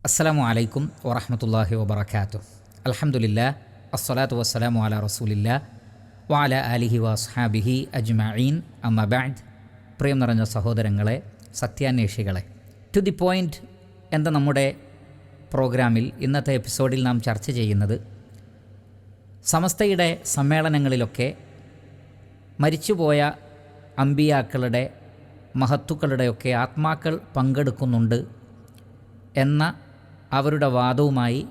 അസ്സലാമു അലൈക്കും വറഹ്മത്തുള്ളാഹി വബറകാതുഹു. അൽഹംദുലില്ലാഹ് അസ്സലാത്തു വസ്സലാമു അലാ റസൂലില്ലാഹ് വഅലാ ആലിഹി വഅസ്ഹാബിഹി അജ്മഈൻ. അമ്മാ ബഅദ്. പ്രിയം നിറഞ്ഞ സഹോദരങ്ങളെ, സത്യാന്വേഷികളെ, ടു ദി പോയിൻ്റ് എന്ന നമ്മുടെ പ്രോഗ്രാമിൽ ഇന്നത്തെ എപ്പിസോഡിൽ നാം ചർച്ച ചെയ്യുന്നത് സമസ്തയുടെ സമ്മേളനങ്ങളിലൊക്കെ മരിച്ചുപോയ അമ്പിയാക്കളുടെ മഹത്തുക്കളുടെയൊക്കെ ആത്മാക്കൾ പങ്കെടുക്കുന്നുണ്ട് എന്ന അവരുടെ വാദവുമായി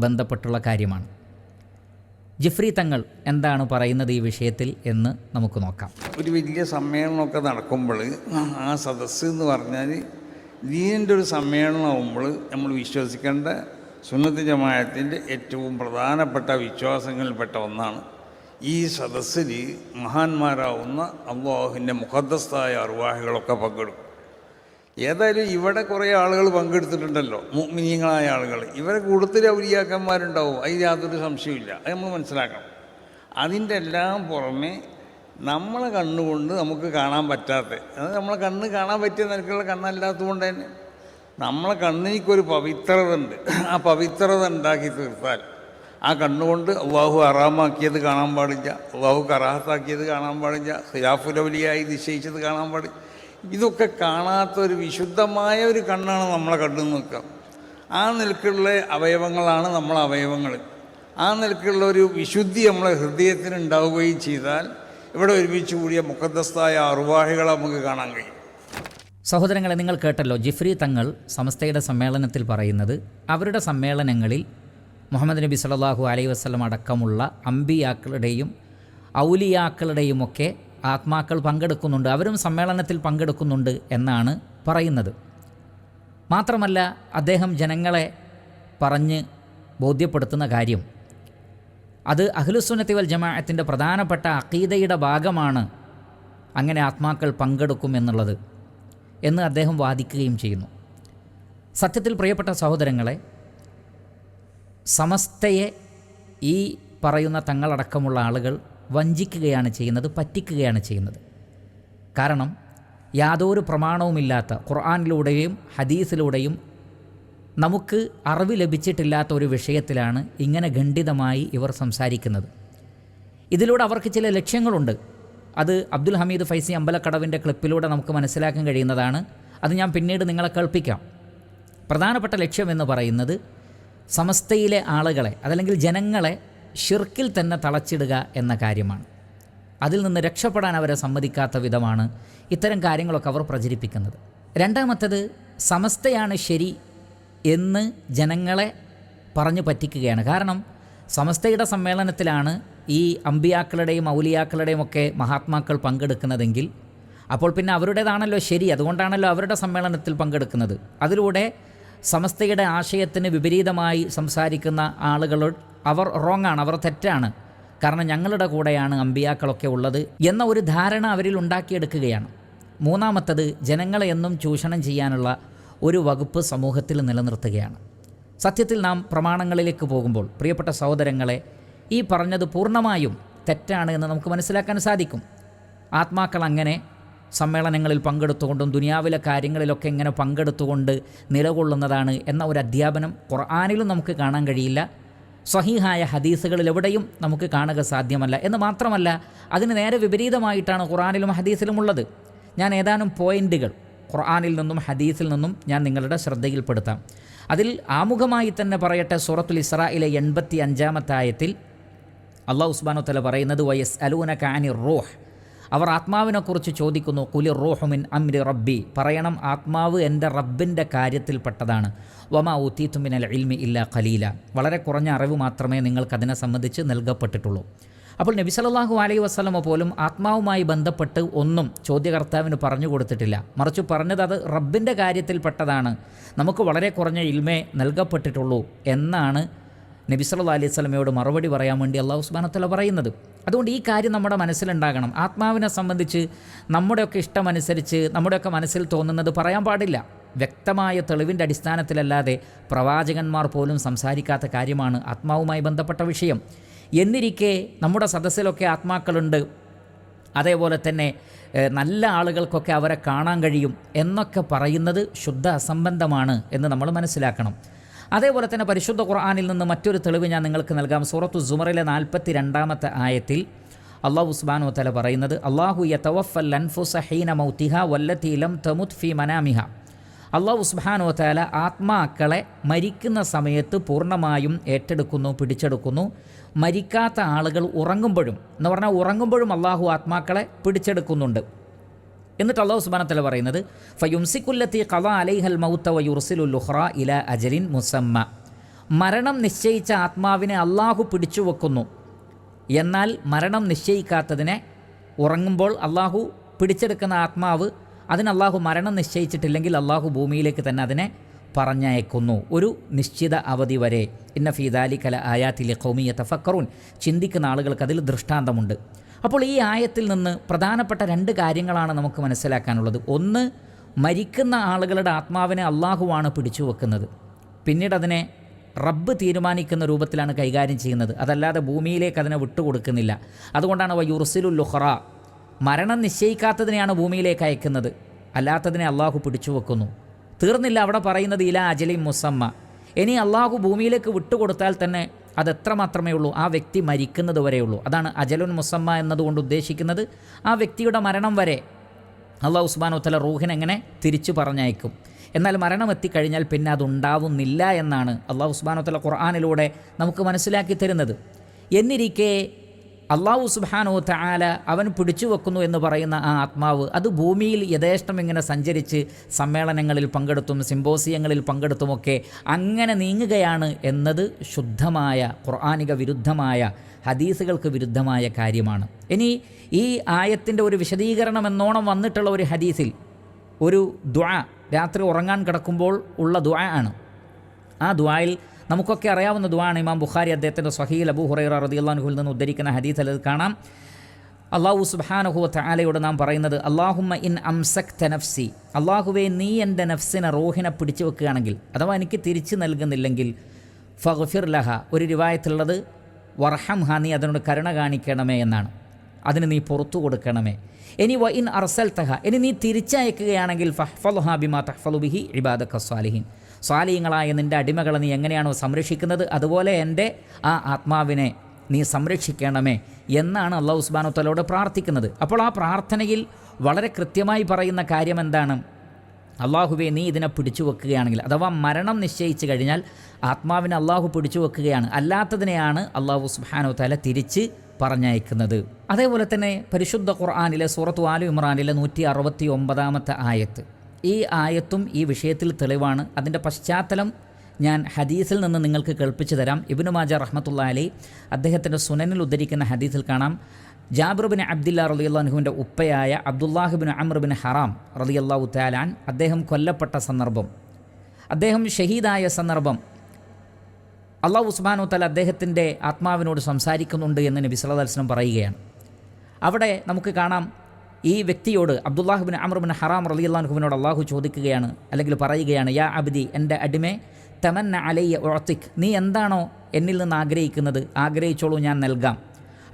ബന്ധപ്പെട്ടുള്ള കാര്യമാണ്. ജിഫ്രി തങ്ങൾ എന്താണ് പറയുന്നത് ഈ വിഷയത്തിൽ എന്ന് നമുക്ക് നോക്കാം. ഒരു വലിയ സമ്മേളനമൊക്കെ നടക്കുമ്പോൾ ആ സദസ്സ് എന്ന് പറഞ്ഞാൽ ദീനിൻ്റെ ഒരു സമ്മേളനമാകുമ്പോൾ നമ്മൾ വിശ്വസിക്കേണ്ട സുന്നത്ത് ജമാഅത്തിൻ്റെ ഏറ്റവും പ്രധാനപ്പെട്ട വിശ്വാസങ്ങളിൽപ്പെട്ട ഒന്നാണ് ഈ സദസ്സിൽ മഹാന്മാരാവുന്ന അല്ലാഹുവിൻ്റെ മുഖദ്ദസായ അർവാഹികളൊക്കെ പങ്കെടുക്കും. ഏതായാലും ഇവിടെ കുറേ ആളുകൾ പങ്കെടുത്തിട്ടുണ്ടല്ലോ, മുഅ്മിനീങ്ങളായ ആളുകൾ. ഇവരെ കൂടുതൽ ഔലിയാക്കന്മാരുണ്ടാവും, അതിൽ യാതൊരു സംശയമില്ല. അത് നമ്മൾ മനസ്സിലാക്കണം. അതിൻ്റെ എല്ലാം പുറമെ നമ്മളെ കണ്ണുകൊണ്ട് നമുക്ക് കാണാൻ പറ്റാത്ത, അത് നമ്മളെ കണ്ണ് കാണാൻ പറ്റിയ നിലക്കുള്ള കണ്ണല്ലാത്തതുകൊണ്ട് തന്നെ നമ്മളെ കണ്ണിനൊരു പവിത്രത ഉണ്ട്. ആ പവിത്രത ഉണ്ടാക്കി തീർത്താൽ ആ കണ്ണുകൊണ്ട് അള്ളാഹു ഹറാമാക്കിയത് കാണാൻ പാടില്ല, അള്ളാഹു കറാഹത്താക്കിയത് കാണാൻ പാടില്ല, ഖിലാഫുലൗലിയായി നിശ്ചയിച്ചത് കാണാൻ പാടില്ല. ഇതൊക്കെ കാണാത്തൊരു വിശുദ്ധമായ ഒരു കണ്ണാണ് നമ്മളെ കണ്ണു നിൽക്കുക. ആ നിലക്കുള്ള അവയവങ്ങളാണ് നമ്മളെ അവയവങ്ങൾ. ആ നിലക്കുള്ള ഒരു വിശുദ്ധി നമ്മളെ ഹൃദയത്തിന് ഉണ്ടാവുകയും ചെയ്താൽ ഇവിടെ ഒരുമിച്ച് കൂടിയ മുഖദ്ദസായ അർവാഹികളെ നമുക്ക് കാണാൻ കഴിയും. സഹോദരങ്ങളെ, നിങ്ങൾ കേട്ടല്ലോ ജിഫ്രി തങ്ങൾ സമസ്തയുടെ സമ്മേളനത്തിൽ പറയുന്നത് അവരുടെ സമ്മേളനങ്ങളിൽ മുഹമ്മദ് നബി സല്ലല്ലാഹു അലൈഹി വസല്ലം അടക്കമുള്ള അമ്പിയാക്കളുടെയും ഔലിയാക്കളുടെയുമൊക്കെ ആത്മാക്കൾ പങ്കെടുക്കുന്നുണ്ട്, അവരും സമ്മേളനത്തിൽ പങ്കെടുക്കുന്നുണ്ട് എന്നാണ് പറയുന്നത്. മാത്രമല്ല, അദ്ദേഹം ജനങ്ങളെ പറഞ്ഞ് ബോധ്യപ്പെടുത്തുന്ന കാര്യം അത് അഹ്ലുസുന്നത്തി വൽ ജമാഅത്തിൻ്റെ പ്രധാനപ്പെട്ട അഖീദയുടെ ഭാഗമാണ് അങ്ങനെ ആത്മാക്കൾ പങ്കെടുക്കുമെന്നുള്ളത് എന്ന് അദ്ദേഹം വാദിക്കുകയും ചെയ്യുന്നു. സത്യത്തിൽ പ്രിയപ്പെട്ട സഹോദരങ്ങളെ, സമസ്തയെ ഈ പറയുന്ന തങ്ങളടക്കമുള്ള ആളുകൾ വഞ്ചിക്കുകയാണ് ചെയ്യുന്നത്, പറ്റിക്കുകയാണ് ചെയ്യുന്നത്. കാരണം യാതൊരു പ്രമാണവുമില്ലാത്ത, ഖുർആനിലൂടെയും ഹദീസിലൂടെയും നമുക്ക് അറിവ് ലഭിച്ചിട്ടില്ലാത്ത ഒരു വിഷയത്തിലാണ് ഇങ്ങനെ ഖണ്ഡിതമായി ഇവർ സംസാരിക്കുന്നത്. ഇതിലൂടെ അവർക്ക് ചില ലക്ഷ്യങ്ങളുണ്ട്. അത് അബ്ദുൽ ഹമീദ് ഫൈസി അമ്പലക്കടവിൻ്റെ ക്ലിപ്പിലൂടെ നമുക്ക് മനസ്സിലാക്കാൻ കഴിയുന്നതാണ്. അത് ഞാൻ പിന്നീട് നിങ്ങളെ കേൾപ്പിക്കാം. പ്രധാനപ്പെട്ട ലക്ഷ്യം എന്ന് പറയുന്നത് സമസ്തയിലെ ആളുകളെ, അതല്ലെങ്കിൽ ജനങ്ങളെ ഷിർക്കിൽ തന്നെ തളച്ചിടുക എന്ന കാര്യമാണ്. അതിൽ നിന്ന് രക്ഷപ്പെടാൻ അവരെ സമ്മതിക്കാത്ത വിധമാണ് ഇത്തരം കാര്യങ്ങളൊക്കെ അവർ പ്രചരിപ്പിക്കുന്നത്. രണ്ടാമത്തേത്, സമസ്തയാണ് ശരി എന്ന് ജനങ്ങളെ പറഞ്ഞു പറ്റിക്കുകയാണ്. കാരണം സമസ്തയുടെ സമ്മേളനത്തിലാണ് ഈ അമ്പിയാക്കളുടെയും ഔലിയാക്കളുടെയും ഒക്കെ മഹാത്മാക്കൾ പങ്കെടുക്കുന്നതെങ്കിൽ അപ്പോൾ പിന്നെ അവരുടേതാണല്ലോ ശരി, അതുകൊണ്ടാണല്ലോ അവരുടെ സമ്മേളനത്തിൽ പങ്കെടുക്കുന്നത്. അതിലൂടെ സമസ്തയുടെ ആശയത്തിന് വിപരീതമായി സംസാരിക്കുന്ന ആളുകളോട് അവർ റോങ്ങാണ്, അവർ തെറ്റാണ്, കാരണം ഞങ്ങളുടെ കൂടെയാണ് അമ്പിയാക്കളൊക്കെ ഉള്ളത് എന്ന ഒരു ധാരണ അവരിൽ ഉണ്ടാക്കിയെടുക്കുകയാണ്. മൂന്നാമത്തത്, ജനങ്ങളെ എന്നും ചൂഷണം ചെയ്യാനുള്ള ഒരു വകുപ്പ് സമൂഹത്തിൽ നിലനിർത്തുകയാണ്. സത്യത്തിൽ നാം പ്രമാണങ്ങളിലേക്ക് പോകുമ്പോൾ പ്രിയപ്പെട്ട സഹോദരങ്ങളെ, ഈ പറഞ്ഞത് പൂർണ്ണമായും തെറ്റാണ് എന്ന് നമുക്ക് മനസ്സിലാക്കാൻ സാധിക്കും. ആത്മാക്കൾ അങ്ങനെ സമ്മേളനങ്ങളിൽ പങ്കെടുത്തുകൊണ്ടും ദുനിയാവിലെ കാര്യങ്ങളിലൊക്കെ ഇങ്ങനെ പങ്കെടുത്തുകൊണ്ട് നിലകൊള്ളുന്നതാണ് എന്ന ഒരു അധ്യാപനം ഖുർആനിലും നമുക്ക് കാണാൻ കഴിയില്ല, സ്വഹീഹായ ഹദീസുകളിൽ എവിടെയും നമുക്ക് കാണുക സാധ്യമല്ല. എന്ന് മാത്രമല്ല, അതിന് നേരെ വിപരീതമായിട്ടാണ് ഖുർആനിലും ഹദീസിലും ഉള്ളത്. ഞാൻ ഏതാനും പോയിൻ്റുകൾ ഖുർആനിൽ നിന്നും ഹദീസിൽ നിന്നും ഞാൻ നിങ്ങളുടെ ശ്രദ്ധയിൽപ്പെടുത്താം. അതിൽ ആമുഖമായി തന്നെ പറയട്ടെ, സൂറത്തുൽ ഇസ്രായിലെ 85-ാമത്തെ ആയത്തിൽ അല്ലാഹു സുബ്ഹാനഹു വ തആല പറയുന്നത്, വയസ്അലൂനക അനിർ റൂഹ്, അവർ ആത്മാവിനെക്കുറിച്ച് ചോദിക്കുന്നു, ഖുലിർ റൂഹു മിൻ അംരി റബ്ബി, പറയണം ആത്മാവ് എൻ്റെ റബ്ബിൻ്റെ കാര്യത്തിൽപ്പെട്ടതാണ്. വമാ ഊതീതു മിനൽ ഇൽമി ഇല്ലാ ഖലീല, വളരെ കുറഞ്ഞ അറിവ് മാത്രമേ നിങ്ങൾക്കതിനെ സംബന്ധിച്ച് നൽകപ്പെട്ടിട്ടുള്ളൂ. അപ്പോൾ നബി സല്ലല്ലാഹു അലൈഹി വസല്ലമ പോലും ആത്മാവുമായി ബന്ധപ്പെട്ട് ഒന്നും ചോദ്യകർത്താവിന് പറഞ്ഞു കൊടുത്തിട്ടില്ല. മറിച്ച് പറഞ്ഞത് അത് റബ്ബിൻ്റെ കാര്യത്തിൽപ്പെട്ടതാണ്, നമുക്ക് വളരെ കുറഞ്ഞ ഇൽമേ നൽകപ്പെട്ടിട്ടുള്ളൂ എന്നാണ് നബി സല്ലല്ലാഹു അലൈഹി വസല്ലമയോട് മറുപടി പറയാൻ വേണ്ടി അല്ലാഹു സുബ്ഹാനഹു വ തആല പറയുന്നത്. അതുകൊണ്ട് ഈ കാര്യം നമ്മുടെ മനസ്സിലുണ്ടാകണം. ആത്മാവിനെ സംബന്ധിച്ച് നമ്മുടെയൊക്കെ ഇഷ്ടമനുസരിച്ച് നമ്മുടെയൊക്കെ മനസ്സിൽ തോന്നുന്നത് പറയാൻ പാടില്ല. വ്യക്തമായ തെളിവിൻ്റെ അടിസ്ഥാനത്തിലല്ലാതെ പ്രവാചകന്മാർ പോലും സംസാരിക്കാത്ത കാര്യമാണ് ആത്മാവുമായി ബന്ധപ്പെട്ട വിഷയം. എന്നിരിക്കെ നമ്മുടെ സദസ്സിലൊക്കെ ആത്മാക്കളുണ്ട്, അതേപോലെ തന്നെ നല്ല ആളുകൾക്കൊക്കെ അവരെ കാണാൻ കഴിയും എന്നൊക്കെ പറയുന്നത് ശുദ്ധ അസംബന്ധമാണ് എന്ന് നമ്മൾ മനസ്സിലാക്കണം. അതേപോലെ തന്നെ പരിശുദ്ധ ഖുർആനിൽ നിന്ന് മറ്റൊരു തെളിവ് ഞാൻ നിങ്ങൾക്ക് നൽകാം. സൂറത്തു സുമറിലെ 42-ാമത്തെ ആയത്തിൽ അല്ലാഹു സുബ്ഹാനഹു വതആല പറയുന്നത്, അല്ലാഹു യതവഫൽ അൻഫുസ ഹീന മൗതിഹ വല്ലതി ലം തമുത് ഫീ മനാമിഹ. അല്ലാഹു സുബ്ഹാനഹു വതആല ആത്മാക്കളെ മരിക്കുന്ന സമയത്ത് പൂർണ്ണമായും ഏറ്റെടുക്കുന്നു, പിടിച്ചെടുക്കുന്നു. മരിക്കാത്ത ആളുകൾ ഉറങ്ങുമ്പോഴും എന്ന് പറഞ്ഞാൽ ഉറങ്ങുമ്പോഴും അല്ലാഹു ആത്മാക്കളെ പിടിച്ചെടുക്കുന്നുണ്ട്. എന്നിട്ട് അല്ലാഹു സുബ്ഹാനഹു വതആല പറയുന്നത്, ഫയുംസികുല്ലതി ഖളാ അലൈഹൽ മൗത വയുർസിലുൽ ഉഖ്റ ഇലാ അജലിൻ മുസമ്മ. മരണം നിശ്ചയിച്ച ആത്മാവിനെ അല്ലാഹു പിടിച്ചു വെക്കുന്നു. എന്നാൽ മരണം നിശ്ചയിക്കാത്തതിനെ ഉറങ്ങുമ്പോൾ അല്ലാഹു പിടിച്ചെടുക്കുന്ന ആത്മാവ്, അതിന് അല്ലാഹു മരണം നിശ്ചയിച്ചിട്ടില്ലെങ്കിൽ അല്ലാഹു ഭൂമിയിലേക്ക് തന്നെ അതിനെ പറഞ്ഞയക്കുന്നു ഒരു നിശ്ചിത അവധി വരെ. ഇന്ന ഫീ ദാലിക ലആയാതി ലിഖൗമി യതഫക്കറൂൻ. ചിന്തിക്കുന്ന ആളുകൾക്ക് അതിൽ ദൃഷ്ടാന്തമുണ്ട്. അപ്പോൾ ഈ ആയത്തിൽ നിന്ന് പ്രധാനപ്പെട്ട 2 കാര്യങ്ങളാണ് നമുക്ക് മനസ്സിലാക്കാനുള്ളത്. ഒന്ന്, മരിക്കുന്ന ആളുകളുടെ ആത്മാവിനെ അല്ലാഹുവാണ് പിടിച്ചു വെക്കുന്നത്. പിന്നീട് അതിനെ റബ്ബ് തീരുമാനിക്കുന്ന രൂപത്തിലാണ് കൈകാര്യം ചെയ്യുന്നത്, അതല്ലാതെ ഭൂമിയിലേക്ക് അതിനെ വിട്ടുകൊടുക്കുന്നില്ല. അതുകൊണ്ടാണ് വയുർസിലുൽ ഉഖ്റ, മരണം നിശ്ചയിക്കാത്തതിനെയാണ് ഭൂമിയിലേക്ക് അയക്കുന്നത്, അല്ലാത്തതിനെ അല്ലാഹു പിടിച്ചു വെക്കുന്നു. തീർന്നില്ല, അവിടെ പറയുന്നത് ഇലാ അജലിൻ മുസമ്മ. ഇനി അല്ലാഹു ഭൂമിയിലേക്ക് വിട്ടുകൊടുത്താൽ തന്നെ അതെത്ര മാത്രമേ ഉള്ളൂ, ആ വ്യക്തി മരിക്കുന്നത് വരെയുള്ളൂ. അതാണ് അജലുൻ മുസമ്മ എന്നതുകൊണ്ട് ഉദ്ദേശിക്കുന്നത്. ആ വ്യക്തിയുടെ മരണം വരെ അല്ലാഹു സുബ്ഹാനഹു വതആല റൂഹിനെ എങ്ങനെ തിരിച്ചു പറഞ്ഞയക്കും. എന്നാൽ മരണം എത്തിക്കഴിഞ്ഞാൽ പിന്നെ അതുണ്ടാവുന്നില്ല എന്നാണ് അല്ലാഹു സുബ്ഹാനഹു വതആല ഖുർആനിലൂടെ നമുക്ക് മനസ്സിലാക്കി തരുന്നത്. എന്നിരിക്കെ അല്ലാഹു സുബ്ഹാനഹു വതആല അവൻ പിടിച്ചു വെക്കുന്നു എന്ന് പറയുന്ന ആ ആത്മാവ് അത് ഭൂമിയിൽ യഥേഷ്ടം ഇങ്ങനെ സഞ്ചരിച്ച് സമ്മേളനങ്ങളിൽ പങ്കെടുത്തും സിംബോസിയങ്ങളിൽ പങ്കെടുത്തുമൊക്കെ അങ്ങനെ നീങ്ങുകയാണ് എന്നത് ശുദ്ധമായ ഖുർആനിക വിരുദ്ധമായ, ഹദീസുകൾക്ക് വിരുദ്ധമായ കാര്യമാണ്. ഇനി ഈ ആയത്തിൻ്റെ ഒരു വിശദീകരണം എന്നോണം വന്നിട്ടുള്ള ഒരു ഹദീസിൽ ഒരു ദുആ, രാത്രി ഉറങ്ങാൻ കിടക്കുമ്പോൾ ഉള്ള ദുആ ആണ്. ആ ദുആയിൽ നമുക്കൊക്കെ അറിയാവുന്ന ദുആണ്. ഇമാം ബുഖാരി അദ്ദേഹത്തിൻ്റെ സ്വഹീഹ് അബൂ ഹുറൈറ റളിയല്ലാഹു അൻഹുവിൽ നിന്ന് ഉദ്ധരിക്കുന്ന ഹദീസിൽ അത് കാണാം. അല്ലാഹു സുബ്ഹാനഹു വതആലയോട് നാം പറയുന്നത്, അല്ലാഹുമ്മ ഇൻ അംസക്ത നഫ്സി, അല്ലാഹുവേ നീ എൻ്റെ നഫ്സിനെ, റൂഹിനെ പിടിച്ചു വെക്കുകയാണെങ്കിൽ, അഥവാ എനിക്ക് തിരിച്ചു നൽകുന്നില്ലെങ്കിൽ, ഫഗ്ഫിർ ലഹ, ഒരു റിവായത്തുള്ളത് വർഹംഹ, നീ അതിനോട് കരുണ കാണിക്കണമേ എന്നാണ്, അതിന് നീ പുറത്തു കൊടുക്കണമേ. ഇനി വ ഇൻ അർസൽതഹ, ഇനി നീ തിരിച്ചയക്കുകയാണെങ്കിൽ, ഫഹ്ഫൽഹ ബിമാ തഹ്ഫളു ബിഹി ഇബാദക സ്വാലിഹീൻ, സ്വാലിഹീങ്ങളായ നിൻ്റെ അടിമകളെ നീ എങ്ങനെയാണോ സംരക്ഷിക്കുന്നത് അതുപോലെ എൻ്റെ ആ ആത്മാവിനെ നീ സംരക്ഷിക്കണമേ എന്നാണ് അല്ലാഹു സുബ്ഹാനഹു വതആലയോട് പ്രാർത്ഥിക്കുന്നത്. അപ്പോൾ ആ പ്രാർത്ഥനയിൽ വളരെ കൃത്യമായി പറയുന്ന കാര്യം എന്താണ്? അല്ലാഹുവേ നീ ഇതിനെ പിടിച്ചു വെക്കുകയാണെങ്കിൽ, അഥവാ മരണം നിശ്ചയിച്ചു കഴിഞ്ഞാൽ ആത്മാവിനെ അല്ലാഹു പിടിച്ചു വെക്കുകയാണ്, അല്ലാത്തതിനെയാണ് അല്ലാഹു സുബ്ഹാനഹു വതആല തിരിച്ച് പറഞ്ഞയക്കുന്നത്. അതേപോലെ തന്നെ പരിശുദ്ധ ഖുർആനിലെ സൂറത്തു ആലു ഇമ്രാനിലെ 169-ാമത്തെ ആയത്ത്, ഈ ആയത്തും ഈ വിഷയത്തിൽ തെളിവാണ്. അതിൻ്റെ പശ്ചാത്തലം ഞാൻ ഹദീസിൽ നിന്ന് നിങ്ങൾക്ക് കേൾപ്പിച്ചു തരാം. ഇബ്നു മാജ റഹ്മത്തുള്ളാഹി അലൈഹി അദ്ദേഹത്തിൻ്റെ സുനനിൽ ഉദ്ധരിക്കുന്ന ഹദീസിൽ കാണാം, ജാബിർ ബിൻ അബ്ദുല്ലാ റളിയല്ലാഹു അൻഹുവിൻ്റെ ഉപ്പയായ അബ്ദുല്ലാഹ് ബിൻ അംർ ബിൻ ഹറാം റളിയല്ലാഹു തആല അൻ, അദ്ദേഹം കൊല്ലപ്പെട്ട സന്ദർഭം, അദ്ദേഹം ഷഹീദായ സന്ദർഭം, അല്ലാഹു സുബ്ഹാനഹു വതആല അദ്ദേഹത്തിൻ്റെ ആത്മാവിനോട് സംസാരിക്കുന്നുണ്ട് എന്ന് നബി സല്ലല്ലാഹു അലൈഹി വസല്ലം പറയുകയാണ്. അവിടെ നമുക്ക് കാണാം, ഈ വ്യക്തിയോട് അബ്ദുല്ലാഹ് ബിൻ അംർ ബിൻ ഹറാം റളിയല്ലാഹു അൻഹുവിനോട് അല്ലാഹു ചോദിക്കുകയാണ്, അല്ലെങ്കിൽ പറയുകയാണ്, യാ അബ്ദി, എൻ്റെ അടിമേ, തമന്ന അലയ്യ ഉഅതിക്, നീ എന്താണോ എന്നിൽ നിന്ന് ആഗ്രഹിക്കുന്നത് ആഗ്രഹിച്ചോളൂ, ഞാൻ നൽകാം.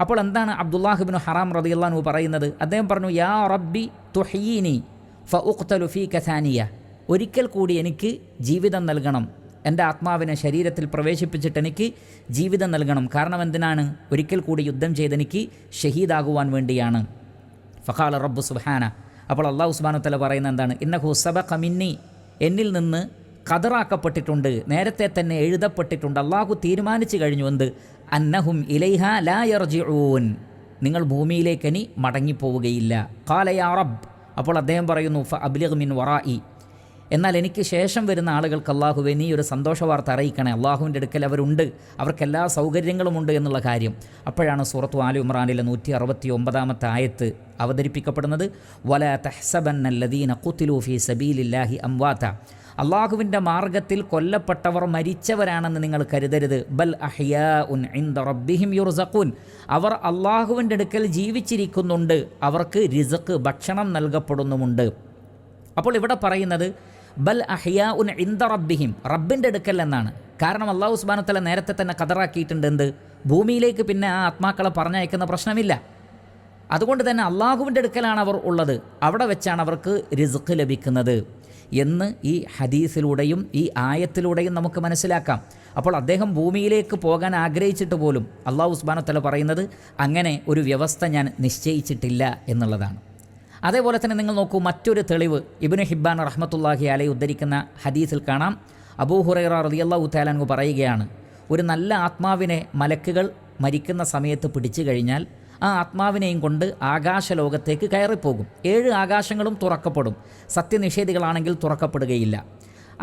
അപ്പോൾ എന്താണ് അബ്ദുല്ലാഹ് ബിൻ ഹറാം റളിയല്ലാഹു അൻഹു പറയുന്നത്? അദ്ദേഹം പറഞ്ഞു, യാ റബ്ബി തുഹ്യീനി ഫഉഖ്തലു ഫീക സാനിയ, ഒരിക്കൽ കൂടി എനിക്ക് ജീവിതം നൽകണം, എൻ്റെ ആത്മാവിനെ ശരീരത്തിൽ പ്രവേശിപ്പിച്ചിട്ട് എനിക്ക് ജീവിതം നൽകണം. കാരണം എന്തിനാണ്? ഒരിക്കൽ കൂടി യുദ്ധം ചെയ്തെനിക്ക് ഷഹീദാകുവാൻ വേണ്ടിയാണ്. ഫഖാല റബ്ബു സുബ്ഹാന, അപ്പോൾ അല്ലാഹു സുബ്ഹാനഹു വതആല പറയുന്ന എന്താണ്? ഇന്നഹു സബഖ മിന്നി, എന്നിൽ നിന്ന് ഖദറാക്കപ്പെട്ടിട്ടുണ്ട്, നേരത്തെ തന്നെ എഴുതപ്പെട്ടിട്ടുണ്ട്, അല്ലാഹു തീരുമാനിച്ചു കഴിഞ്ഞു. എന്ത്? അന്നഹും ഇലൈഹ ലാ യർജിഊൻ, നിങ്ങൾ ഭൂമിയിലേക്ക് ഇനി മടങ്ങിപ്പോവുകയില്ല. ഖാല യാ റബ്ബ്, അപ്പോൾ അദ്ദേഹം പറയുന്നു, ഫഅബ്ലിഗ് മിൻ വറാഇ, എന്നാൽ എനിക്ക് ശേഷം വരുന്ന ആളുകൾക്ക് അല്ലാഹുവേ നീ ഒരു സന്തോഷ വാർത്ത അറിയിക്കണേ, അല്ലാഹുവിൻ്റെ അടുക്കൽ അവരുണ്ട്, അവർക്കെല്ലാ സൗകര്യങ്ങളുമുണ്ട് എന്നുള്ള കാര്യം. അപ്പോഴാണ് സൂറത്തു ആലു ഇമ്രാനിലെ 169-ാമത്തെ ആയത്ത് അവതരിപ്പിക്കപ്പെടുന്നത്. വലാ തഹ്സബന്നല്ലദീന ഖുതിലൂ ഫീ സബീലില്ലാഹി അംവാത, അല്ലാഹുവിൻ്റെ മാർഗത്തിൽ കൊല്ലപ്പെട്ടവർ മരിച്ചവരാണെന്ന് നിങ്ങൾ കരുതരുത്. ബൽ അഹ്യാഉൻ ഇൻദ റബ്ബിഹിം യുർസഖൂൻ, അവർ അല്ലാഹുവിൻ്റെ അടുക്കൽ ജീവിച്ചിരിക്കുന്നുണ്ട്, അവർക്ക് റിസ്ഖ്, ഭക്ഷണം നൽകപ്പെടുന്നുമുണ്ട്. അപ്പോൾ ഇവിടെ പറയുന്നത് ബൽ അഹ്യാഉൻ ഇൻദ റബ്ബിഹിം, റബ്ബിൻ്റെ അടുക്കൽ എന്നാണ്. കാരണം അല്ലാഹു സുബ്ഹാനഹു വതആല നേരത്തെ തന്നെ ഖദറാക്കിയിട്ടുണ്ട്, എന്ത്? ഭൂമിയിലേക്ക് പിന്നെ ആ ആത്മാക്കളെ പറഞ്ഞയക്കുന്ന പ്രശ്നമില്ല. അതുകൊണ്ട് തന്നെ അല്ലാഹുവിൻ്റെ അടുക്കലാണ് അവർ ഉള്ളത്, അവിടെ വെച്ചാണ് അവർക്ക് റിസ്ഖ് ലഭിക്കുന്നത്. എന്ന് ഈ ഹദീസിലൂടെയും ഈ ആയത്തിലൂടെയും നമുക്ക് മനസ്സിലാക്കാം. അപ്പോൾ അദ്ദേഹം ഭൂമിയിലേക്ക് പോകാൻ ആഗ്രഹിച്ചിട്ട് പോലും അള്ളാഹു സുബ്ഹാനഹു വ തആല പറയുന്നത് അങ്ങനെ ഒരു വ്യവസ്ഥ ഞാൻ നിശ്ചയിച്ചിട്ടില്ല എന്നുള്ളതാണ്. അതേപോലെ തന്നെ നിങ്ങൾ നോക്കൂ, മറ്റൊരു തെളിവ് ഇബ്നു ഹിബ്ബാൻ റഹ്മത്തുള്ളാഹി അലൈഹി ഉദ്ധരിക്കുന്ന ഹദീസിൽ കാണാം. അബൂ ഹുറൈറ റളിയല്ലാഹു തആല അൻഹു പറയുകയാണ്, ഒരു നല്ല ആത്മാവിനെ മലക്കുകൾ മരിക്കുന്ന സമയത്ത് പിടിച്ചു കഴിഞ്ഞാൽ ആ ആത്മാവിനെയും കൊണ്ട് ആകാശലോകത്തേക്ക് കയറിപ്പോകും. 7 ആകാശങ്ങളും തുറക്കപ്പെടും. സത്യനിഷേധികളാണെങ്കിൽ തുറക്കപ്പെടുകയില്ല.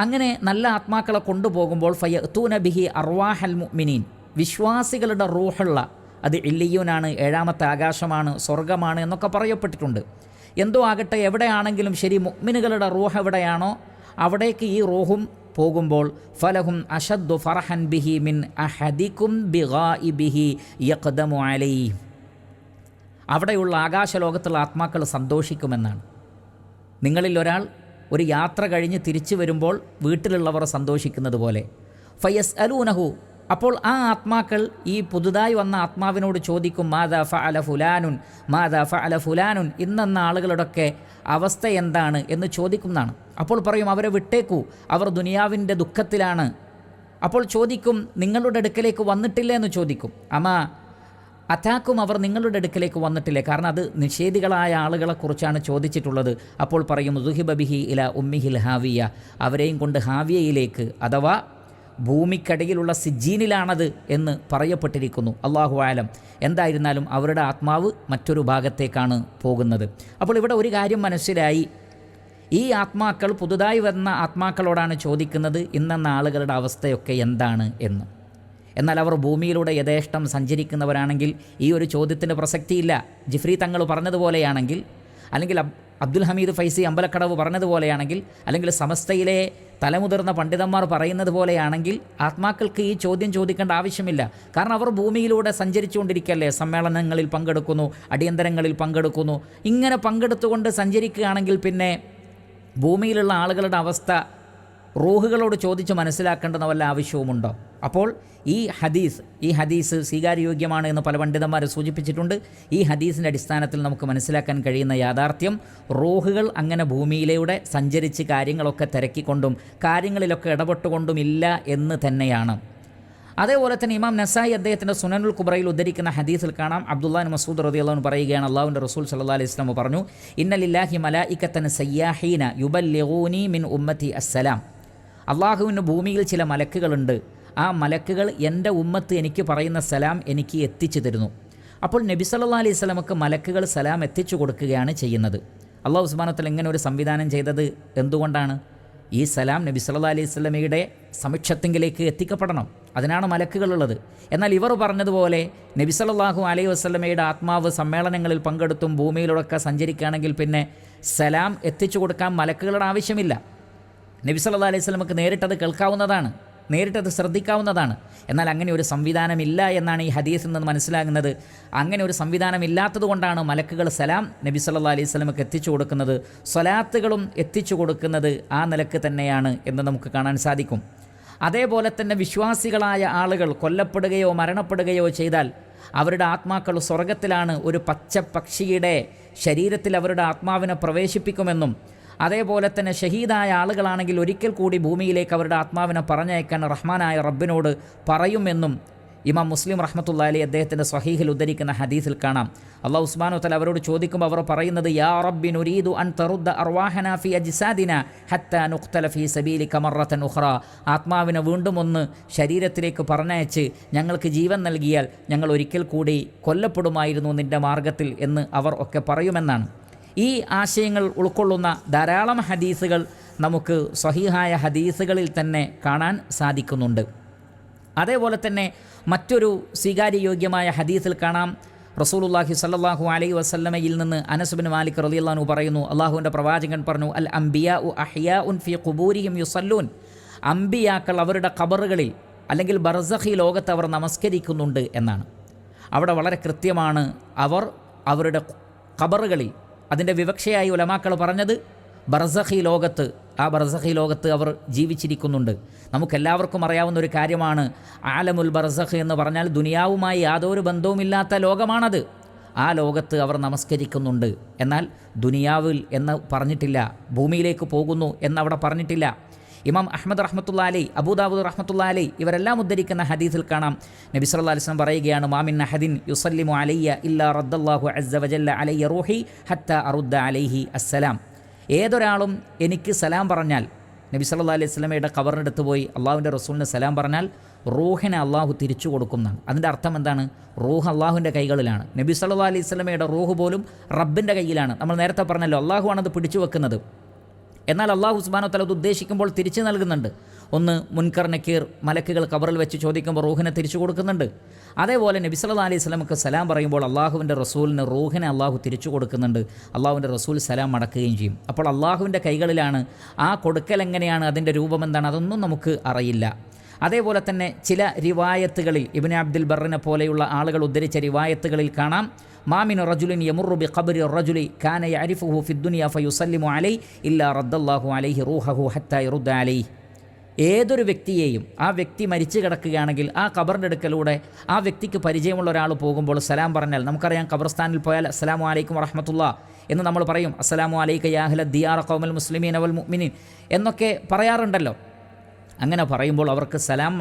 അങ്ങനെ നല്ല ആത്മാക്കളെ കൊണ്ടുപോകുമ്പോൾ ഫയഅ്തൂന ബിഹി അർവാഹൽ മുഅ്മിനീൻ, വിശ്വാസികളുടെ റൂഹുള്ള, അത് ഇല്ലിയൂനാണ്, 7ാമത്തെ ആകാശമാണ്, സ്വർഗമാണ് എന്നൊക്കെ പറയപ്പെട്ടിട്ടുണ്ട്. എന്തോ ആകട്ടെ, എവിടെയാണെങ്കിലും ശരി, മുഅ്മിനുകളുടെ റൂഹ് എവിടെയാണോ അവിടേക്ക് ഈ റൂഹും പോകുമ്പോൾ ഫലഹും അഷദ്ദു ഫറഹൻ ബിഹി മിൻ അഹദികും ബിഗായിബിഹി യഖ്ദമു അലൈഹി, അവിടെയുള്ള ആകാശലോകത്തുള്ള ആത്മാക്കൾ സന്തോഷിക്കുമെന്നാണ്. നിങ്ങളിൽ ഒരാൾ ഒരു യാത്ര കഴിഞ്ഞ് തിരിച്ചു വരുമ്പോൾ വീട്ടിലുള്ളവർ സന്തോഷിക്കുന്നത് പോലെ. ഫയസ് അലൂനഹു, അപ്പോൾ ആ ആത്മാക്കൾ ഈ പുതുതായി വന്ന ആത്മാവിനോട് ചോദിക്കും, മാദാ ഫഅല ഫുലാനുൻ, മാദാ ഫഅല ഫുലാനുൻ, ഇന്നെന്ന ആളുകളുടെയൊക്കെ അവസ്ഥ എന്താണ് എന്ന് ചോദിക്കുന്നതാണ്. അപ്പോൾ പറയും, അവരെ വിട്ടേക്കൂ, അവർ ദുനിയാവിൻ്റെ ദുഃഖത്തിലാണ്. അപ്പോൾ ചോദിക്കും, നിങ്ങളുടെ അടുക്കലേക്ക് വന്നിട്ടില്ലേ എന്ന് ചോദിക്കും. അമാ അതാക്കും, അവർ നിങ്ങളുടെ അടുക്കലേക്ക് വന്നിട്ടില്ലേ? കാരണം അത് നിഷേധികളായ ആളുകളെക്കുറിച്ചാണ് ചോദിച്ചിട്ടുള്ളത്. അപ്പോൾ പറയും, ദുഹിബ ബിഹി ഇല ഉമ്മിഹിൽ ഹാവിയ, അവരെയും കൊണ്ട് ഹാവിയയിലേക്ക്, അഥവാ ഭൂമിക്കടിയിലുള്ള സിജ്ജീനിലാണത് എന്ന് പറയപ്പെട്ടിരിക്കുന്നു. അല്ലാഹു ആലം. എന്തായിരുന്നാലും അവരുടെ ആത്മാവ് മറ്റൊരു ഭാഗത്തേക്കാണ് പോകുന്നത്. അപ്പോൾ ഇവിടെ ഒരു കാര്യം മനസ്സിലായി, ഈ ആത്മാക്കൾ പുതുതായി വന്ന ആത്മാക്കളോടാണ് ചോദിക്കുന്നത് ഇന്നെന്ന ആളുകളുടെ അവസ്ഥയൊക്കെ എന്താണ് എന്ന്. എന്നാൽ അവർ ഭൂമിയിലൂടെ യഥേഷ്ടം സഞ്ചരിക്കുന്നവരാണെങ്കിൽ ഈ ഒരു ചോദ്യത്തിന് പ്രസക്തിയില്ല. ജിഫ്രി തങ്ങൾ പറഞ്ഞതുപോലെയാണെങ്കിൽ, അല്ലെങ്കിൽ അബ്ദുൽ ഹമീദ് ഫൈസി അമ്പലക്കടവ് പറഞ്ഞതുപോലെയാണെങ്കിൽ, അല്ലെങ്കിൽ സമസ്തയിലെ തലമുതിർന്ന പണ്ഡിതന്മാർ പറയുന്നത് പോലെയാണെങ്കിൽ ആത്മാക്കൾക്ക് ഈ ചോദ്യം ചോദിക്കേണ്ട ആവശ്യമില്ല. കാരണം അവർ ഭൂമിയിലൂടെ സഞ്ചരിച്ചുകൊണ്ടിരിക്കല്ലേ, സമ്മേളനങ്ങളിൽ പങ്കെടുക്കുന്നു, അടിയന്തരങ്ങളിൽ പങ്കെടുക്കുന്നു. ഇങ്ങനെ പങ്കെടുത്തുകൊണ്ട് സഞ്ചരിക്കുകയാണെങ്കിൽ പിന്നെ ഭൂമിയിലുള്ള ആളുകളുടെ അവസ്ഥ റൂഹുകളോട് ചോദിച്ച് മനസ്സിലാക്കേണ്ടെന്ന വല്ല ആവശ്യവുമുണ്ടോ? അപ്പോൾ ഈ ഹദീസ് സ്വീകാര്യോഗ്യമാണ് എന്ന് പല പണ്ഡിതന്മാർ സൂചിപ്പിച്ചിട്ടുണ്ട്. ഈ ഹദീസിൻ്റെ അടിസ്ഥാനത്തിൽ നമുക്ക് മനസ്സിലാക്കാൻ കഴിയുന്ന യാഥാർത്ഥ്യം, റൂഹുകൾ അങ്ങനെ ഭൂമിയിലൂടെ സഞ്ചരിച്ച് കാര്യങ്ങളൊക്കെ തിരക്കിക്കൊണ്ടും കാര്യങ്ങളിലൊക്കെ ഇടപെട്ടുകൊണ്ടും ഇല്ല എന്ന് തന്നെയാണ്. അതേപോലെ തന്നെ ഇമാം നസായി അദ്ദേഹത്തിൻ്റെ സുനനുൽ കുബ്രയിൽ ഉദ്ധരിക്കുന്ന ഹദീസിൽ കാണാം, അബ്ദുല്ലാഹി മസ്ഊദ് റളിയല്ലാഹു അൻഹു പറയുകയാണ്, അല്ലാഹുവിൻ്റെ റസൂൽ സല്ലല്ലാഹു അലൈഹി വസല്ലം പറഞ്ഞു, ഇന്ന ലില്ലാഹി മലായികത്തൻ സയ്യാഹീന യുബല്ലിഗൂനി മിൻ ഉമ്മത്തി അസ്സലാം, അള്ളാഹുവിന് ഭൂമിയിൽ ചില മലക്കുകളുണ്ട്. ആ മലക്കുകൾ എൻ്റെ ഉമ്മത്ത് എനിക്ക് പറയുന്ന സലാം എനിക്ക് എത്തിച്ചു തരുന്നു. അപ്പോൾ നബി സല്ലല്ലാഹു അലൈഹി വസല്ലമക്ക് മലക്കുകൾ സലാം എത്തിച്ചു കൊടുക്കുകയാണ് ചെയ്യുന്നത്. അല്ലാഹു സുബ്ഹാനഹു വ തആല ഇങ്ങനെ ഒരു സംവിധാനം ചെയ്തത് എന്തുകൊണ്ടാണ്? ഈ സലാം നബി സല്ലല്ലാഹു അലൈഹി വസല്ലമയുടെ സമക്ഷത്തിങ്കിലേക്ക് എത്തിക്കപ്പെടണം. അതിനാണ് മലക്കുകളുള്ളത്. എന്നാൽ ഇവർ പറഞ്ഞതുപോലെ നബി സല്ലല്ലാഹു അലൈഹി വസല്ലമയുടെ ആത്മാവ് സമ്മേളനങ്ങളിൽ പങ്കെടുത്തും ഭൂമിയിലൊക്കെ സഞ്ചരിക്കുകയാണെങ്കിൽ പിന്നെ സലാം എത്തിച്ചു കൊടുക്കാൻ മലക്കുകളുടെ ആവശ്യമില്ല. നബി സല്ലല്ലാഹു അലൈഹി വസല്ലമക്ക് നേരിട്ടത് കേൾക്കാവുന്നതാണ്, നേരിട്ടത് ശ്രദ്ധിക്കാവുന്നതാണ്. എന്നാൽ അങ്ങനെ ഒരു സംവിധാനമില്ല എന്നാണ് ഈ ഹദീസിൽ നിന്ന് മനസ്സിലാകുന്നത്. അങ്ങനെ ഒരു സംവിധാനമില്ലാത്തത് കൊണ്ടാണ് മലക്കുകൾ സലാം നബി സല്ലല്ലാഹു അലൈഹി വസല്ലമക്ക് എത്തിച്ചു കൊടുക്കുന്നത്. സ്വലാത്തുകളും എത്തിച്ചു കൊടുക്കുന്നത് ആ നിലക്ക് തന്നെയാണ് എന്ന് നമുക്ക് കാണാൻ സാധിക്കും. അതേപോലെ തന്നെ വിശ്വാസികളായ ആളുകൾ കൊല്ലപ്പെടുകയോ മരണപ്പെടുകയോ ചെയ്താൽ അവരുടെ ആത്മാക്കൾ സ്വർഗത്തിലാണ്, ഒരു പച്ച പക്ഷിയുടെ ശരീരത്തിൽ അവരുടെ ആത്മാവിനെ പ്രവേശിപ്പിക്കുമെന്നും, അതേപോലെ തന്നെ ഷഹീദായ ആളുകളാണെങ്കിൽ ഒരിക്കൽ കൂടി ഭൂമിയിലേക്ക് അവരുടെ ആത്മാവിനെ പറഞ്ഞയക്കാൻ റഹ്മാനായ റബ്ബിനോട് പറയുമെന്നും ഇമാം മുസ്ലിം റഹ്മത്തുള്ളാഹി അലൈഹി അദ്ദേഹത്തിൻ്റെ സ്വഹീഹിൽ ഉദ്ധരിക്കുന്ന ഹദീസിൽ കാണാം. അല്ലാഹു സുബ്ഹാനഹു വ തആല അവരോട് ചോദിക്കുമ്പോൾ അവർ പറയുന്നത്, യാ റബ്ബി നുരീദു അൻ തറുദ്ദ അർവാഹനാ ഫി അജ്സാദിനാ ഹത്താ നുഖ്തല ഫീ സബീലിക മറത്തൻ ഉഖ്റ, ആത്മാവിനെ വീണ്ടും ഒന്ന് ശരീരത്തിലേക്ക് പറഞ്ഞയച്ച് ഞങ്ങൾക്ക് ജീവൻ നൽകിയാൽ ഞങ്ങൾ ഒരിക്കൽ കൂടി കൊല്ലപ്പെടുമായിരുന്നു നിൻ്റെ മാർഗത്തിൽ എന്ന് അവർ ഒക്കെ പറയുമെന്നാണ്. ഈ ആശയങ്ങൾ ഉൾക്കൊള്ളുന്ന ധാരാളം ഹദീസുകൾ നമുക്ക് സ്വഹീഹായ ഹദീസുകളിൽ തന്നെ കാണാൻ സാധിക്കുന്നുണ്ട്. അതേപോലെ തന്നെ മറ്റൊരു സ്വീകാര്യയോഗ്യമായ ഹദീസിൽ കാണാം, റസൂലുള്ളാഹി സ്വല്ലല്ലാഹു അലൈഹി വസല്ലമയിൽ നിന്ന് അനസ് ഇബ്നു മാലിക് റളിയല്ലാഹു അൻഹു പറയുന്നു, അള്ളാഹുവിൻ്റെ പ്രവാചകൻ പറഞ്ഞു, അൽ അംബിയാഉ അഹ്യാഉൻ ഫീ ഖുബൂരിഹിം യുസല്ലൂൻ, അംബിയാക്കൾ അവരുടെ ഖബറുകളിൽ അല്ലെങ്കിൽ ബർസഖി ലോകത്ത് അവർ നമസ്കരിക്കുന്നുണ്ട് എന്നാണ്. അവിടെ വളരെ കൃത്യമാണ്, അവർ അവരുടെ ഖബറുകളിൽ, അതിൻ്റെ വിവക്ഷയായി ഉലമാക്കൾ പറഞ്ഞത് ബർസഖി ലോകത്ത്, ആ ബർസഖി ലോകത്ത് അവർ ജീവിച്ചിരിക്കുന്നുണ്ട്. നമുക്കെല്ലാവർക്കും അറിയാവുന്ന ഒരു കാര്യമാണ്, ആലമുൽ ബർസഖ് എന്ന് പറഞ്ഞാൽ ദുനിയാവുമായി യാതൊരു ബന്ധവുമില്ലാത്ത ലോകമാണത്. ആ ലോകത്ത് അവർ നമസ്കരിക്കുന്നുണ്ട്. എന്നാൽ ദുനിയാവിൽ എന്ന് പറഞ്ഞിട്ടില്ല, ഭൂമിയിലേക്ക് പോകുന്നു എന്നവിടെ പറഞ്ഞിട്ടില്ല. ഇമാം അഹ്മദ് റഹ്മത്തുള്ളാഹി അലൈഹി, അബൂദാവൂദ് റഹ്മത്തുള്ളാഹി അലൈഹി ഇവരെല്ലാം ഉദ്ധരിക്കുന്ന ഹദീസിൽ കാണാം, നബി സല്ലല്ലാഹു അലൈഹി വസല്ലം പറയുകയാണ്, മാമിൻ അഹദിൻ യുസല്ലിമു അലയ്യ ഇല്ലാ റദ്ദല്ലാഹു അസ്സ വജല്ല അലയ്യ റൂഹി ഹത്താ അറുദ്ദ അലൈഹി അസ്സലാം. ഏതൊരാളും എനിക്ക് സലാം പറഞ്ഞാൽ, നബി സല്ലല്ലാഹു അലൈഹി വസല്ലമയുടെ ഖബറിനടുത്ത് പോയി അള്ളാഹുവിൻ്റെ റസൂലിന് സലാം പറഞ്ഞാൽ റൂഹിനെ അള്ളാഹു തിരിച്ചു കൊടുക്കുന്നതാണ്. അതിൻ്റെ അർത്ഥം എന്താണ്? റൂഹ് അള്ളാഹുവിൻ്റെ കൈകളിലാണ്. നബി സല്ലല്ലാഹു അലൈഹി വസല്ലമയുടെ റൂഹ് പോലും റബ്ബിൻ്റെ കയ്യിലാണ്. നമ്മൾ നേരത്തെ പറഞ്ഞല്ലോ, അള്ളാഹുവാണത് പിടിച്ചു വെക്കുന്നത്. എന്നാൽ അള്ളാഹു സുബ്ഹാനഹു വ തആല അത് ഉദ്ദേശിക്കുമ്പോൾ തിരിച്ചു നൽകുന്നുണ്ട്. ഒന്ന്, മുൻകർ നക്കീർ മലക്കുകൾ ഖബറിൽ വെച്ച് ചോദിക്കുമ്പോൾ റൂഹിനെ തിരിച്ചു കൊടുക്കുന്നുണ്ട്. അതേപോലെ നബി സല്ലല്ലാഹു അലൈഹി വസല്ലമക്ക് സലാം പറയുമ്പോൾ അള്ളാഹുവിൻ്റെ റസൂലിന് റൂഹിനെ അള്ളാഹു തിരിച്ചു കൊടുക്കുന്നുണ്ട്. അള്ളാഹുവിൻ്റെ റസൂൽ സലാം മടക്കുകയും ചെയ്യും. അപ്പോൾ അള്ളാഹുവിൻ്റെ കൈകളിലാണ്. ആ കൊടുക്കൽ എങ്ങനെയാണ്, അതിൻ്റെ രൂപം എന്താണ്, അതൊന്നും നമുക്ക് അറിയില്ല. അതേപോലെ തന്നെ ചില റിവായത്തുകളിൽ ഇബ്നു അബ്ദുൽ ബർറിനെ പോലെയുള്ള ആളുകൾ ഉദ്ധരിച്ച റിവായത്തുകളിൽ കാണാം, മാമിൻ റജുലിൻ യമുറു ബി ഖബ്രി റജുലി കാന യഅരിഫുഹു ഫിദ്ദുനിയ ഫയുസല്ലിമു അലൈഹി ഇല്ലാ റദ്ദല്ലാഹു അലൈഹി റൂഹഹു ഹത്താ യറുദ്ദ അലൈഹി. ഏതൊരു വ്യക്തിയെയും ആ വ്യക്തി മരിച്ചു കിടക്കുകയാണെങ്കിൽ ആ ഖബറിൻ്റെ അടുക്കലൂടെ ആ വ്യക്തിക്ക് പരിചയമുള്ള ഒരാൾ പോകുമ്പോൾ സലാം പറഞ്ഞാൽ, നമുക്കറിയാം ഖബർസ്ഥാനിൽ പോയാൽ അസ്സലാമു അലൈക്കും വറഹ്മത്തുള്ളാഹ് എന്ന് നമ്മൾ പറയും. അസ്സലാമു അലൈക യാ അഹ്ല ദിയാറ ഖൗമൽ മുസ്ലിമീന വൽ മുഅ്മിനീൻ എന്നൊക്കെ പറയാറുണ്ടല്ലോ. അങ്ങനെ പറയുമ്പോൾ അവർക്ക് സലാം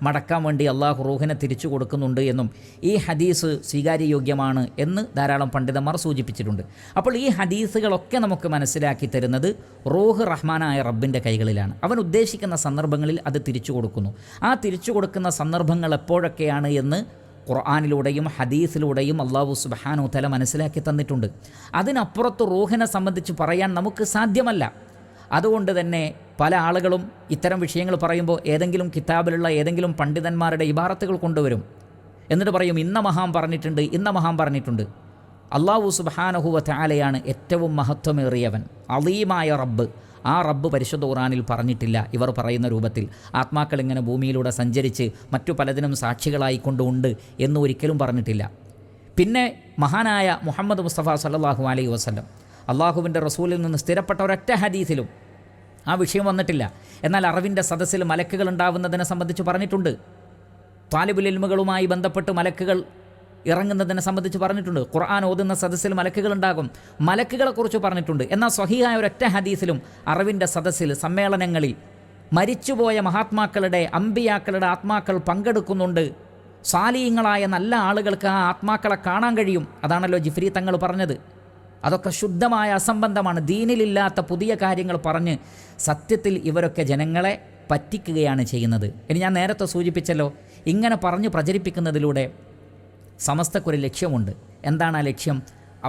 മടക്കാൻ വേണ്ടി അള്ളാഹു റൂഹിനെ തിരിച്ചു കൊടുക്കുന്നുണ്ട് എന്നും ഈ ഹദീസ് സ്വീകാര്യയോഗ്യമാണ് എന്ന് ധാരാളം പണ്ഡിതന്മാർ സൂചിപ്പിച്ചിട്ടുണ്ട്. അപ്പോൾ ഈ ഹദീസുകളൊക്കെ നമുക്ക് മനസ്സിലാക്കി തരുന്നത് റൂഹ് റഹ്മാനായ റബ്ബിൻ്റെ കൈകളിലാണ്. അവൻ ഉദ്ദേശിക്കുന്ന സന്ദർഭങ്ങളിൽ അത് തിരിച്ചു കൊടുക്കുന്നു. ആ തിരിച്ചു കൊടുക്കുന്ന സന്ദർഭങ്ങൾ എപ്പോഴൊക്കെയാണ് എന്ന് ഖുർആനിലൂടെയും ഹദീസിലൂടെയും അള്ളാഹു സുബ്ഹാനഹു വ തആല മനസ്സിലാക്കി തന്നിട്ടുണ്ട്. അതിനപ്പുറത്ത് റൂഹിനെ സംബന്ധിച്ച് പറയാൻ നമുക്ക് സാധ്യമല്ല. അതുകൊണ്ട് തന്നെ പല ആളുകളും ഇത്തരം വിഷയങ്ങൾ പറയുമ്പോൾ ഏതെങ്കിലും കിതാബിലുള്ള ഏതെങ്കിലും പണ്ഡിതന്മാരുടെ ഇബാറത്തുകൾ കൊണ്ടുവരും. എന്നിട്ട് പറയും ഇന്ന മഹാൻ പറഞ്ഞിട്ടുണ്ട്, ഇന്ന മഹാൻ പറഞ്ഞിട്ടുണ്ട്. അല്ലാഹു സുബ്ഹാനഹു വ തആലയാണ് ഏറ്റവും മഹത്വമേറിയവൻ, അളീമായ റബ്ബ്. ആ റബ്ബ് പരിശുദ്ധ ഖുർആനിൽ പറഞ്ഞിട്ടില്ല ഇവർ പറയുന്ന രൂപത്തിൽ ആത്മാക്കൾ ഇങ്ങനെ ഭൂമിയിലൂടെ സഞ്ചരിച്ച് മറ്റു പലതിനും സാക്ഷികളായിക്കൊണ്ടുണ്ട് എന്ന് ഒരിക്കലും പറഞ്ഞിട്ടില്ല. പിന്നെ മഹാനായ മുഹമ്മദ് മുസ്തഫ സല്ലല്ലാഹു അലൈഹി വസല്ലം അള്ളാഹുവിൻ്റെ റസൂലിൽ നിന്ന് സ്ഥിരപ്പെട്ട ഒരൊറ്റ ഹദീസിലും ആ വിഷയം വന്നിട്ടില്ല. എന്നാൽ അറിവിൻ്റെ സദസ്സിൽ മലക്കുകൾ ഉണ്ടാവുന്നതിനെ സംബന്ധിച്ച് പറഞ്ഞിട്ടുണ്ട്. താലിബുൽ ഇൽമുകളുമായി ബന്ധപ്പെട്ട് മലക്കുകൾ ഇറങ്ങുന്നതിനെ സംബന്ധിച്ച് പറഞ്ഞിട്ടുണ്ട്. ഖുർആൻ ഓതുന്ന സദസ്സിൽ മലക്കുകൾ ഉണ്ടാകും, മലക്കുകളെക്കുറിച്ച് പറഞ്ഞിട്ടുണ്ട്. എന്നാൽ സ്വഹീഹായ ഒരൊറ്റ ഹദീസിലും അറിവിൻ്റെ സദസ്സിൽ സമ്മേളനങ്ങളിൽ മരിച്ചുപോയ മഹാത്മാക്കളുടെ അമ്പിയാക്കളുടെ ആത്മാക്കൾ പങ്കെടുക്കുന്നുണ്ട്. സാലിഹീങ്ങളായ നല്ല ആളുകൾക്ക് ആ ആത്മാക്കളെ കാണാൻ കഴിയും. അതാണല്ലോ ജിഫ്രി തങ്ങൾ പറഞ്ഞത്. അതൊക്കെ ശുദ്ധമായ അസംബന്ധമാണ്. ദീനിലില്ലാത്ത പുതിയ കാര്യങ്ങൾ പറഞ്ഞ് സത്യത്തിൽ ഇവരൊക്കെ ജനങ്ങളെ പറ്റിക്കുകയാണ് ചെയ്യുന്നത്. ഇനി ഞാൻ നേരത്തെ സൂചിപ്പിച്ചല്ലോ, ഇങ്ങനെ പറഞ്ഞ് പ്രചരിപ്പിക്കുന്നതിലൂടെ സമസ്തക്കൊരു ലക്ഷ്യമുണ്ട്. എന്താണ് ആ ലക്ഷ്യം?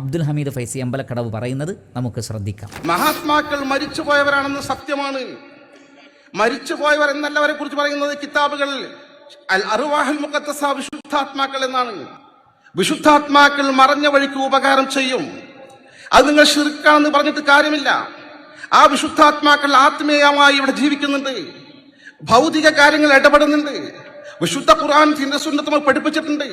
അബ്ദുൽ ഹമീദ് ഫൈസി അമ്പലക്കടവ് പറയുന്നത് നമുക്ക് ശ്രദ്ധിക്കാം. മഹാത്മാക്കൾ മരിച്ചുപോയവരാണെന്ന് സത്യമാണ്. മരിച്ചുപോയവർ എന്നല്ല അവരെ കുറിച്ച് പറയുന്നത് കിതാബുകളിൽ അൽ അർവാഹുൽ മുഖദ്ദസ, വിശുദ്ധാത്മാക്കൾ എന്നാണ്. വിശുദ്ധാത്മാക്കൾ മറഞ്ഞ വഴിക്ക് ഉപകാരം ചെയ്യും. അത് നിങ്ങൾ ശിർക്കാണെന്ന് പറഞ്ഞിട്ട് കാര്യമില്ല. ആ വിശുദ്ധാത്മാക്കൾ ആത്മീയമായി ഇവിടെ ജീവിക്കുന്നുണ്ട്, ഭൗതിക കാര്യങ്ങൾ ഇടപെടുന്നുണ്ട്. വിശുദ്ധ ഖുർആൻ സുന്നത്ത് പഠിപ്പിച്ചിട്ടുണ്ട്.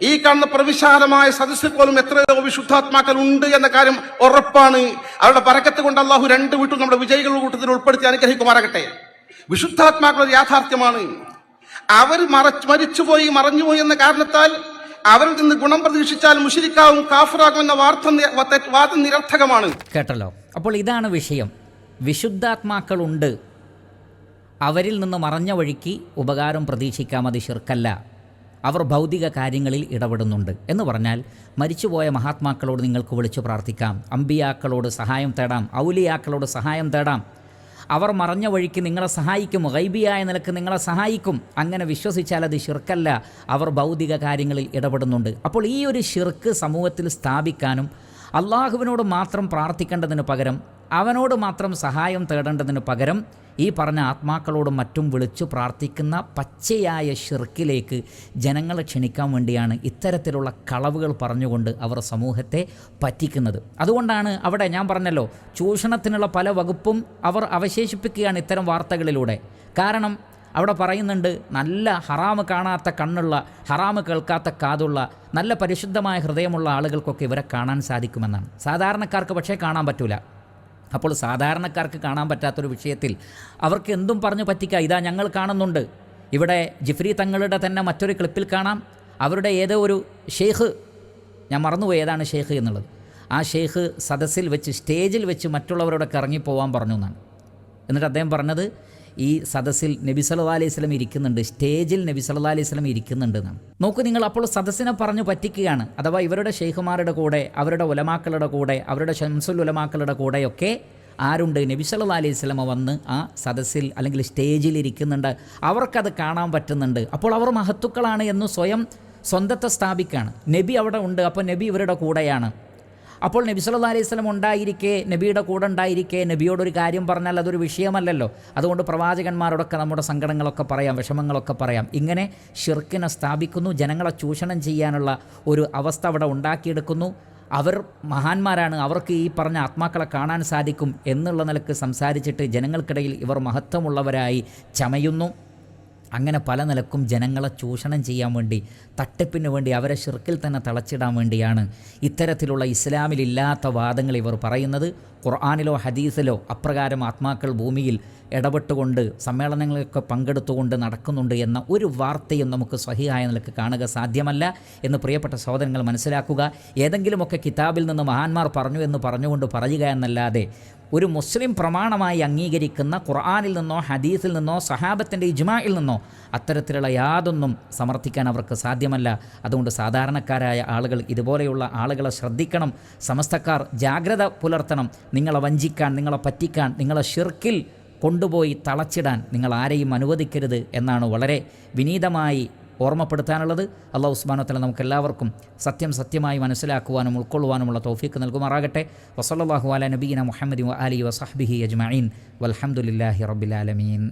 ഈ കാണുന്ന പ്രവിശാലമായ സദസ്സിൽ പോലും എത്രയോ വിശുദ്ധാത്മാക്കൾ ഉണ്ട് എന്ന കാര്യം ഉറപ്പാണ്. അവരുടെ ബറക്കത്ത് കൊണ്ട് അല്ലാഹു രണ്ട് വീട്ടും നമ്മുടെ വിജയികളുടെ കൂട്ടത്തിൽ ഉൾപ്പെടുത്തി അനുഗ്രഹിക്കുമാറാകട്ടെ. വിശുദ്ധാത്മാക്കൾ ഒരു യാഥാർത്ഥ്യമാണ്. അവർ മറിഞ്ഞുപോയി എന്ന കാരണത്താൽ അവരിൽ നിന്ന് ഗുണം പ്രതീക്ഷിച്ചാൽ മുശ്രിക്കാവും കാഫിറാകും എന്ന വാദം നിരർത്ഥകമാണ്. കേട്ടല്ലോ. അപ്പോൾ ഇതാണ് വിഷയം. വിശുദ്ധാത്മാക്കളുണ്ട്, അവരിൽ നിന്ന് മറഞ്ഞ വഴിക്ക് ഉപകാരം പ്രതീക്ഷിക്കാം, അത് ശിർക്കല്ല. അവർ ഭൗതിക കാര്യങ്ങളിൽ ഇടപെടുന്നുണ്ട് എന്ന് പറഞ്ഞാൽ മരിച്ചുപോയ മഹാത്മാക്കളോട് നിങ്ങൾക്ക് വിളിച്ചു പ്രാർത്ഥിക്കാം, അമ്പിയാക്കളോട് സഹായം തേടാം, ഔലിയാക്കളോട് സഹായം തേടാം. അവർ മറഞ്ഞ വഴിക്ക് നിങ്ങളെ സഹായിക്കും, ഗൈബിയായ നിലക്ക് നിങ്ങളെ സഹായിക്കും. അങ്ങനെ വിശ്വസിച്ചാൽ അത് ശിർക്കല്ല, അവർ ഭൗതിക കാര്യങ്ങളിൽ ഇടപെടുന്നുണ്ട്. അപ്പോൾ ഈ ഒരു ശിർക്ക് സമൂഹത്തിൽ സ്ഥാപിക്കാനും അള്ളാഹുവിനോട് മാത്രം പ്രാർത്ഥിക്കേണ്ടതിന് പകരം അവനോട് മാത്രം സഹായം തേടേണ്ടതിന് പകരം ഈ പറഞ്ഞ ആത്മാക്കളോടും മറ്റും വിളിച്ചു പ്രാർത്ഥിക്കുന്ന പച്ചയായ ശിർക്കിലേക്ക് ജനങ്ങളെ ക്ഷണിക്കാൻ വേണ്ടിയാണ് ഇത്തരത്തിലുള്ള കളവുകൾ പറഞ്ഞുകൊണ്ട് അവർ സമൂഹത്തെ പറ്റിക്കുന്നത്. അതുകൊണ്ടാണ് അവിടെ ഞാൻ പറഞ്ഞല്ലോ, ചൂഷണത്തിനുള്ള പല വകുപ്പും അവർ അവശേഷിപ്പിക്കുകയാണ് ഇത്തരം വാർത്തകളിലൂടെ. കാരണം അവിടെ പറയുന്നുണ്ട്, നല്ല ഹറാമ് കാണാത്ത കണ്ണുള്ള, ഹറാമ് കേൾക്കാത്ത കാതുള്ള, നല്ല പരിശുദ്ധമായ ഹൃദയമുള്ള ആളുകൾക്കൊക്കെ ഇവരെ കാണാൻ സാധിക്കുമെന്നാണ്. സാധാരണക്കാർക്ക് പക്ഷേ കാണാൻ പറ്റൂല. അപ്പോൾ സാധാരണക്കാർക്ക് കാണാൻ പറ്റാത്തൊരു വിഷയത്തിൽ അവർക്ക് എന്തും പറഞ്ഞു പറ്റിക്കുക. ഇതാ ഞങ്ങൾ കാണുന്നുണ്ട്. ഇവിടെ ജിഫ്രി തങ്ങളുടെ തന്നെ മറ്റൊരു ക്ലിപ്പിൽ കാണാം, അവരുടെ ഏതോ ഒരു ഷെയ്ഖ്, ഞാൻ മറന്നുപോയി ഏതാണ് ഷെയ്ഖ് എന്നുള്ളത്. ആ ഷെയ്ഖ് സദസ്സിൽ വെച്ച് സ്റ്റേജിൽ വെച്ച് മറ്റുള്ളവരോടൊക്കെ ഇറങ്ങിപ്പോവാൻ പറഞ്ഞു എന്നാണ്. എന്നിട്ട് അദ്ദേഹം പറഞ്ഞത് ഈ സദസ്സിൽ നബി സല്ലല്ലാഹു അലൈഹി വസല്ലം ഇരിക്കുന്നുണ്ട്, സ്റ്റേജിൽ നബി സല്ലല്ലാഹു അലൈഹി വസല്ലം ഇരിക്കുന്നുണ്ട് എന്നാണ്. നോക്കൂ നിങ്ങൾ, അപ്പോൾ സദസ്സിനെ പറഞ്ഞു പറ്റിക്കുകയാണ്. അഥവാ ഇവരുടെ ഷെയ്ഖുമാരുടെ കൂടെ, അവരുടെ ഉലമാക്കളുടെ കൂടെ, അവരുടെ ശംസുൽ ഉലമാക്കളുടെ കൂടെയൊക്കെ ആരുണ്ട്? നബി സല്ലല്ലാഹു അലൈഹി വസല്ലം വന്ന് ആ സദസ്സിൽ അല്ലെങ്കിൽ സ്റ്റേജിൽ ഇരിക്കുന്നുണ്ട്, അവർക്കത് കാണാൻ പറ്റുന്നുണ്ട്. അപ്പോൾ അവർ മഹത്തുക്കളാണ് എന്ന് സ്വന്തത്തെ സ്ഥാപിക്കുകയാണ്. നബി അവിടെ ഉണ്ട്, അപ്പോൾ നബി ഇവരുടെ കൂടെയാണ്. അപ്പോൾ നബി സല്ലല്ലാഹു അലൈഹി വസല്ലം ഉണ്ടായിരിക്കെ, നബിയുടെ കൂടെ ഉണ്ടായിരിക്കെ നബിയോടൊരു കാര്യം പറഞ്ഞാൽ അതൊരു വിഷയമല്ലല്ലോ. അതുകൊണ്ട് പ്രവാചകന്മാരോടൊക്കെ നമ്മുടെ സങ്കടങ്ങളൊക്കെ പറയാം, വിഷമങ്ങളൊക്കെ പറയാം. ഇങ്ങനെ ഷിർക്കിനെ സ്ഥാപിക്കുന്നു, ജനങ്ങളെ ചൂഷണം ചെയ്യാനുള്ള ഒരു അവസ്ഥ അവിടെ ഉണ്ടാക്കിയെടുക്കുന്നു. അവർ മഹാന്മാരാണ്, അവർക്ക് ഈ പറഞ്ഞ ആത്മാക്കളെ കാണാൻ സാധിക്കും എന്നുള്ള നിലക്ക് സംസാരിച്ചിട്ട് ജനങ്ങൾക്കിടയിൽ ഇവർ മഹത്വമുള്ളവരായി ചമയുന്നു. അങ്ങനെ പല നിലക്കും ജനങ്ങളെ ചൂഷണം ചെയ്യാൻ വേണ്ടി, തട്ടിപ്പിന് വേണ്ടി, അവരെ ഷിർക്കിൽ തന്നെ തളച്ചിടാൻ വേണ്ടിയാണ് ഇത്തരത്തിലുള്ള ഇസ്ലാമിലില്ലാത്ത വാദങ്ങൾ ഇവർ പറയുന്നത്. ഖുർആനിലോ ഹദീസിലോ അപ്രകാരം ആത്മാക്കൾ ഭൂമിയിൽ ഇടപെട്ടുകൊണ്ട് സമ്മേളനങ്ങളൊക്കെ പങ്കെടുത്തുകൊണ്ട് നടക്കുന്നുണ്ട് എന്ന ഒരു വാർത്തയും നമുക്ക് സ്വഹീഹായ നിലക്ക് കാണുക സാധ്യമല്ല എന്ന് പ്രിയപ്പെട്ട സഹോദരങ്ങൾ മനസ്സിലാക്കുക. ഏതെങ്കിലുമൊക്കെ കിതാബിൽ നിന്ന് മഹാന്മാർ പറഞ്ഞു എന്ന് പറഞ്ഞുകൊണ്ട് പറയുക എന്നല്ലാതെ ഒരു മുസ്ലിം പ്രമാണമായി അംഗീകരിക്കുന്ന ഖുർആനിൽ നിന്നോ ഹദീസിൽ നിന്നോ സഹാബത്തിൻ്റെ ഇജ്മാഇൽ നിന്നോ അത്തരത്തിലുള്ള യാതൊന്നും സമർത്ഥിക്കാൻ അവർക്ക് സാധ്യമല്ല. അതുകൊണ്ട് സാധാരണക്കാരായ ആളുകൾ ഇതുപോലെയുള്ള ആളുകളെ ശ്രദ്ധിക്കണം. സമസ്തക്കാർ ജാഗ്രത പുലർത്തണം. നിങ്ങളെ വഞ്ചിക്കാൻ, നിങ്ങളെ പറ്റിക്കാൻ, നിങ്ങളെ ഷിർക്കിൽ കൊണ്ടുപോയി തളച്ചിടാൻ നിങ്ങൾ ആരെയും അനുവദിക്കരുത് എന്നാണ് വളരെ വിനീതമായി ഓർമ്മപ്പെടുത്താനുള്ളത്. അല്ലാഹു സുബ്ഹാനഹു വ തആല നമുക്കെല്ലാവർക്കും സത്യമായി മനസ്സിലാക്കുവാനും ഉൾക്കൊള്ളുവാനുമുള്ള തൗഫീഖ് നൽകുമാറാകട്ടെ. വസല്ലല്ലാഹു അലാ നബിയിന മുഹമ്മദി വ ആലിഹി വസഹ്ബിഹി അജ്മഈൻ വൽഹംദുലില്ലാഹി റബ്ബിൽ ആലമീൻ.